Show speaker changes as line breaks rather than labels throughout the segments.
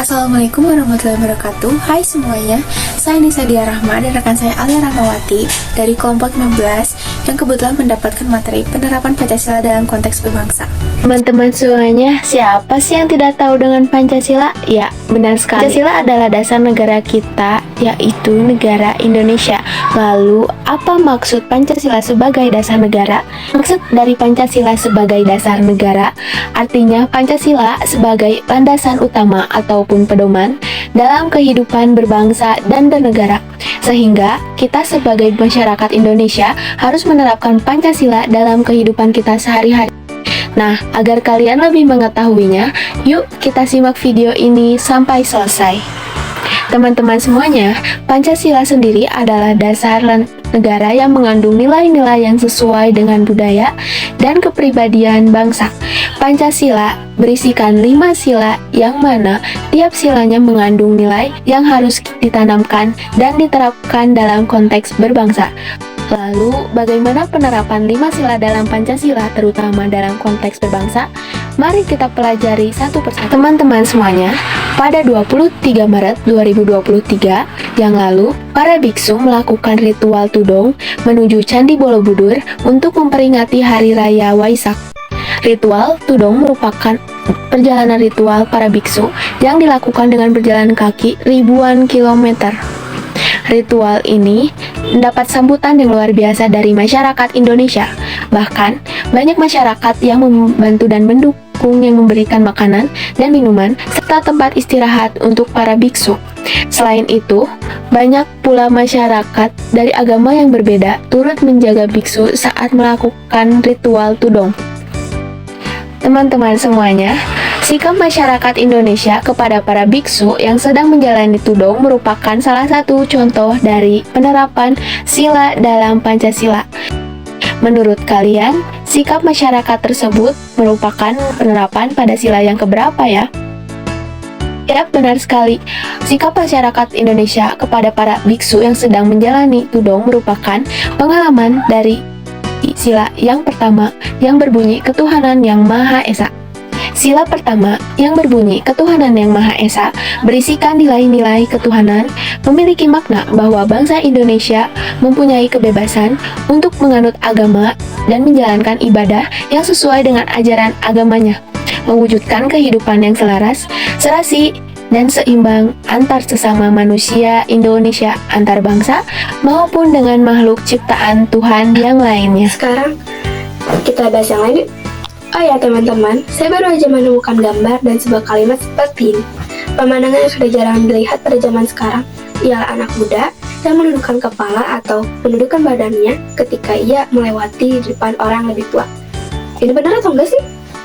Assalamualaikum warahmatullahi wabarakatuh. Hai semuanya, saya Nisa Dia Rahma dan rekan saya Alia Rahmawati dari kelompok 15 yang kebetulan mendapatkan materi penerapan Pancasila dalam konteks berbangsa.
Teman-teman semuanya, siapa sih yang tidak tahu dengan Pancasila? Ya, benar sekali. Pancasila adalah dasar negara kita, yaitu negara Indonesia. Lalu, apa maksud Pancasila sebagai dasar negara? Maksud dari Pancasila sebagai dasar negara, artinya Pancasila sebagai landasan utama ataupun pedoman dalam kehidupan berbangsa dan bernegara. Sehingga kita sebagai masyarakat Indonesia harus menerapkan Pancasila dalam kehidupan kita sehari-hari. Nah, agar kalian lebih mengetahuinya, yuk kita simak video ini sampai selesai. Teman-teman semuanya, Pancasila sendiri adalah dasar negara yang mengandung nilai-nilai yang sesuai dengan budaya dan kepribadian bangsa. Pancasila berisikan 5 sila yang mana tiap silanya mengandung nilai yang harus ditanamkan dan diterapkan dalam konteks berbangsa. Lalu, bagaimana penerapan 5 sila dalam Pancasila, terutama dalam konteks berbangsa? Mari kita pelajari satu persatu. Teman-teman semuanya, pada 23 Maret 2023 yang lalu, para biksu melakukan ritual tudong menuju Candi Borobudur untuk memperingati Hari Raya Waisak. Ritual tudong merupakan perjalanan ritual para biksu yang dilakukan dengan berjalan kaki ribuan kilometer. Ritual ini mendapat sambutan yang luar biasa dari masyarakat Indonesia. Bahkan, banyak masyarakat yang membantu dan mendukung yang memberikan makanan dan minuman, serta tempat istirahat untuk para biksu. Selain itu, banyak pula masyarakat dari agama yang berbeda turut menjaga biksu saat melakukan ritual tudong. Teman-teman semuanya, sikap masyarakat Indonesia kepada para biksu yang sedang menjalani tudong merupakan salah satu contoh dari penerapan sila dalam Pancasila. Menurut kalian, sikap masyarakat tersebut merupakan penerapan pada sila yang keberapa ya? Ya, benar sekali. Sikap masyarakat Indonesia kepada para biksu yang sedang menjalani tudong merupakan pengalaman dari sila yang pertama yang berbunyi ketuhanan yang Maha Esa. Sila pertama yang berbunyi ketuhanan yang Maha Esa berisikan nilai-nilai ketuhanan, memiliki makna bahwa bangsa Indonesia mempunyai kebebasan untuk menganut agama dan menjalankan ibadah yang sesuai dengan ajaran agamanya, mewujudkan kehidupan yang selaras, serasi, dan seimbang antar sesama manusia Indonesia, antar bangsa, maupun dengan makhluk ciptaan Tuhan yang lainnya.
Sekarang kita bahas yang lain yuk. Oh ya teman-teman, saya baru aja menemukan gambar dan sebuah kalimat seperti ini. Pemandangan yang sudah jarang dilihat pada zaman sekarang ialah anak muda yang menundukkan kepala atau menundukkan badannya ketika ia melewati di depan orang lebih tua. Ini benar atau enggak sih?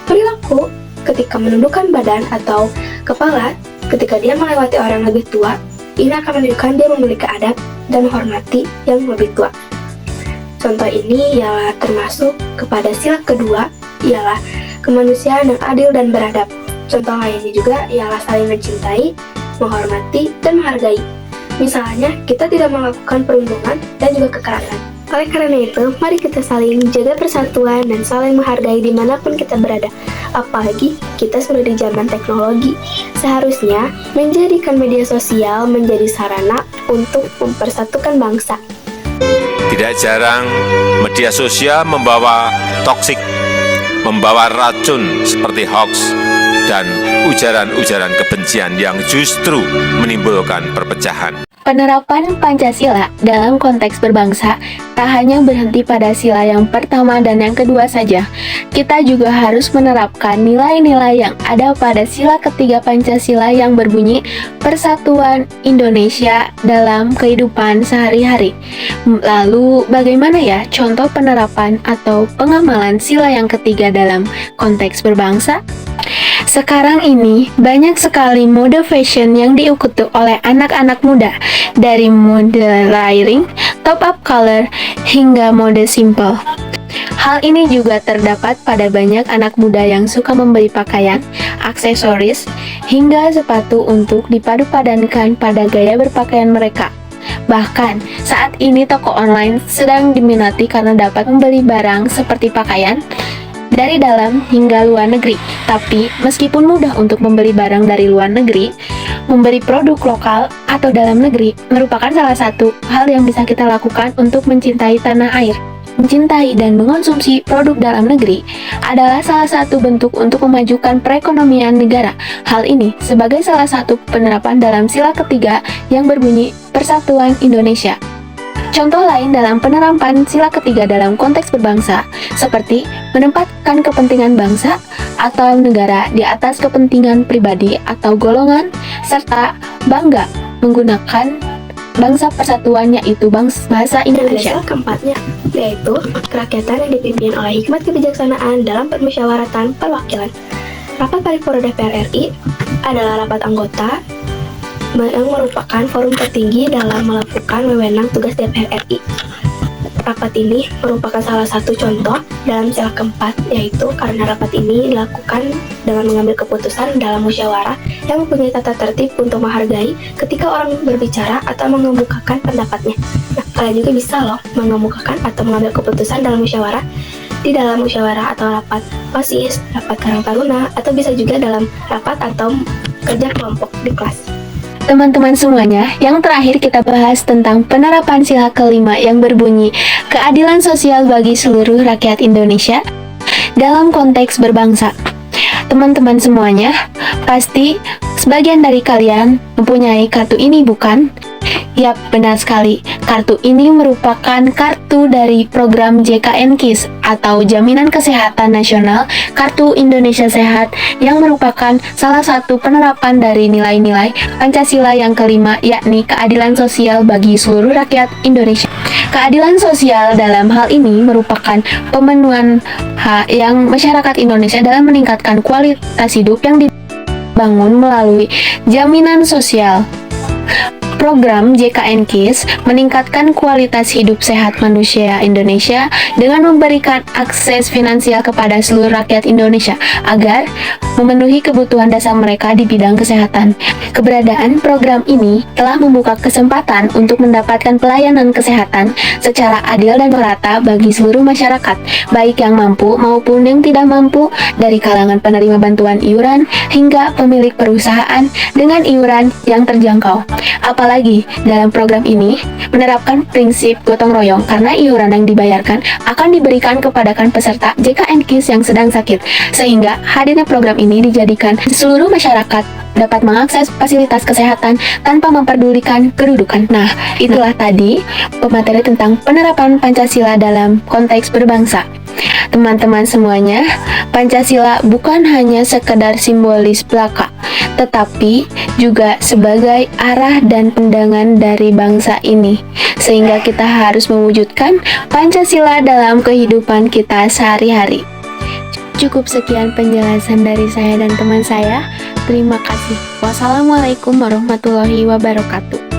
Perilaku ketika menundukkan badan atau kepala ketika dia melewati orang lebih tua, ini akan menunjukkan dia memiliki adab dan menghormati yang lebih tua. Contoh ini ialah termasuk kepada sila kedua, ialah kemanusiaan yang adil dan beradab. Contoh lainnya juga ialah saling mencintai, menghormati, dan menghargai. Misalnya, kita tidak melakukan perundungan dan juga kekerasan. Oleh karena itu, mari kita saling jaga persatuan dan saling menghargai dimanapun kita berada. Apalagi kita sudah di zaman teknologi. Seharusnya menjadikan media sosial menjadi sarana untuk mempersatukan bangsa.
Tidak jarang media sosial membawa toksik, membawa racun seperti hoax dan ujaran-ujaran kebencian yang justru menimbulkan perpecahan.
Penerapan Pancasila dalam konteks berbangsa tak hanya berhenti pada sila yang pertama dan yang kedua saja. Kita juga harus menerapkan nilai-nilai yang ada pada sila ketiga Pancasila yang berbunyi Persatuan Indonesia dalam kehidupan sehari-hari. Lalu bagaimana ya contoh penerapan atau pengamalan sila yang ketiga dalam konteks berbangsa? Sekarang ini banyak sekali mode fashion yang diikuti oleh anak-anak muda, dari mode layering, top up color, hingga mode simple. Hal ini juga terdapat pada banyak anak muda yang suka membeli pakaian, aksesoris, hingga sepatu untuk dipadu-padankan pada gaya berpakaian mereka. Bahkan, saat ini toko online sedang diminati karena dapat membeli barang seperti pakaian dari dalam hingga luar negeri. Tapi, meskipun mudah untuk membeli barang dari luar negeri, Memberi produk lokal atau dalam negeri merupakan salah satu hal yang bisa kita lakukan untuk mencintai tanah air. Mencintai dan mengonsumsi produk dalam negeri adalah salah satu bentuk untuk memajukan perekonomian negara. Hal ini sebagai salah satu penerapan dalam sila ketiga yang berbunyi Persatuan Indonesia. Contoh lain dalam penerapan sila ketiga dalam konteks berbangsa, seperti menempatkan kepentingan bangsa atau negara di atas kepentingan pribadi atau golongan, serta bangga menggunakan bangsa persatuan yaitu bahasa Indonesia.
Dan keempatnya, yaitu kerakyatan yang dipimpin oleh hikmat kebijaksanaan dalam permusyawaratan perwakilan. Rapat paripurna DPR RI adalah rapat anggota yang merupakan forum tertinggi dalam melakukan wewenang tugas DPR RI. Rapat ini merupakan salah satu contoh dalam sila keempat, yaitu karena rapat ini dilakukan dengan mengambil keputusan dalam musyawarah yang mempunyai tata tertib untuk menghargai ketika orang berbicara atau mengemukakan pendapatnya. Nah, kalian juga bisa loh mengemukakan atau mengambil keputusan dalam musyawarah di dalam musyawarah atau rapat OSIS, rapat Karang Taruna, atau bisa juga dalam rapat atau kerja kelompok di kelas.
Teman-teman semuanya, yang terakhir kita bahas tentang penerapan sila kelima yang berbunyi keadilan sosial bagi seluruh rakyat Indonesia dalam konteks berbangsa. Teman-teman semuanya, pasti sebagian dari kalian mempunyai kartu ini, bukan? Yap, benar sekali. Kartu ini merupakan kartu dari program JKN-KIS atau Jaminan Kesehatan Nasional Kartu Indonesia Sehat yang merupakan salah satu penerapan dari nilai-nilai Pancasila yang kelima, yakni keadilan sosial bagi seluruh rakyat Indonesia. Keadilan sosial dalam hal ini merupakan pemenuhan hak yang masyarakat Indonesia dalam meningkatkan kualitas hidup yang dibangun melalui jaminan sosial. Program JKN-KIS meningkatkan kualitas hidup sehat manusia Indonesia dengan memberikan akses finansial kepada seluruh rakyat Indonesia agar memenuhi kebutuhan dasar mereka di bidang kesehatan. Keberadaan program ini telah membuka kesempatan untuk mendapatkan pelayanan kesehatan secara adil dan merata bagi seluruh masyarakat, baik yang mampu maupun yang tidak mampu, dari kalangan penerima bantuan iuran hingga pemilik perusahaan dengan iuran yang terjangkau. Apalagi dalam program ini menerapkan prinsip gotong royong karena iuran yang dibayarkan akan diberikan kepada peserta JKN-KIS yang sedang sakit, sehingga hadirnya program ini dijadikan seluruh masyarakat dapat mengakses fasilitas kesehatan tanpa memperdulikan kedudukan. Nah, itulah tadi pemateri tentang penerapan Pancasila dalam konteks berbangsa. Teman-teman semuanya, Pancasila bukan hanya sekedar simbolis belaka, tetapi juga sebagai arah dan pandangan dari bangsa ini, sehingga kita harus mewujudkan Pancasila dalam kehidupan kita sehari-hari. Cukup sekian penjelasan dari saya dan teman saya. Terima kasih. Wassalamualaikum warahmatullahi wabarakatuh.